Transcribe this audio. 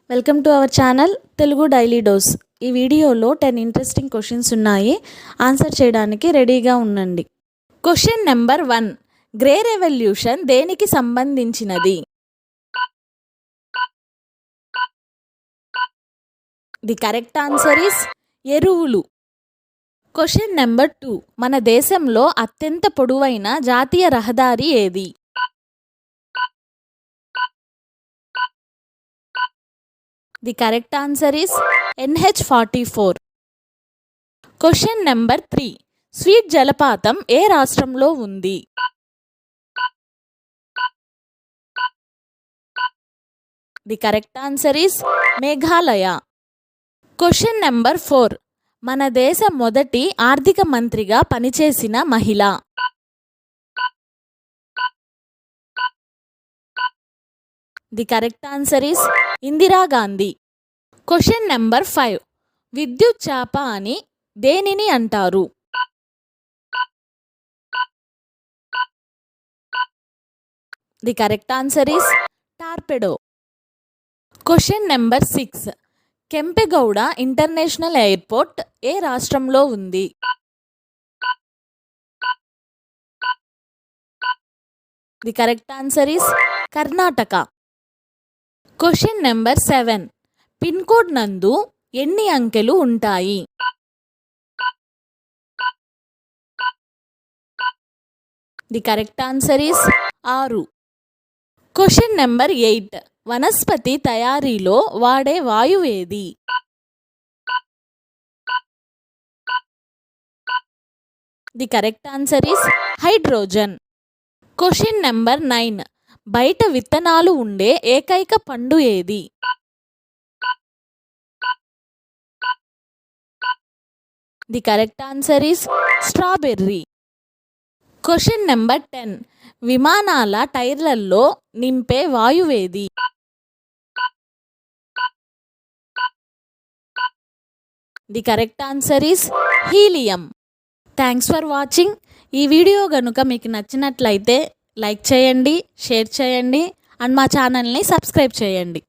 Welcome to our channel Telugu daily dose. ఈ వీడియోలో 10 interesting questions ఉన్నాయి. ఆన్సర్ చేయడానికి రెడీగా ఉండండి. Question number 1. గ్రే రెవల్యూషన్ దేనికి సంబంధించినది? ది కరెక్ట్ ఆన్సర్ ఈస్ ఎరువులు. Question number 2. మన దేశంలో అత్యంత పొడవైన జాతీయ రహదారి ఏది? The correct answer is NH44. Question number 3. Sweet జలపాతం ఏ రాష్ట్రంలో ఉంది? The correct answer is Meghalaya. Question number 4. మన దేశ మొదటి ఆర్థిక మంత్రిగా పనిచేసిన మహిళ? The correct answer is Indira Gandhi. Question number 5. విద్యుత్ చాప అని దేనిని అంటారు? The correct answer is torpedo. Question number 6. Kempegowda international airport ఏ రాష్ట్రంలో ఉంది? The correct answer is Karnataka. Question number 7. Pin code నందు ఎన్ని అంకెలు ఉంటాయి? The correct answer is 6. Question number 8. వనస్పతి తయారీలో వాడే వాయువు ఏది? The correct answer is hydrogen. Question number 9. బయట విత్తనాలు ఉండే ఏకైక పండు ఏది? The correct answer is strawberry. Question number 10. విమానాల టైర్లలో నింపే వాయువేది? The correct answer is helium. Thanks for watching. ఈ వీడియో కనుక మీకు నచ్చినట్లయితే లైక్ చేయండి, షేర్ చేయండి అండ్ మా ఛానల్ని సబ్స్క్రైబ్ చేయండి.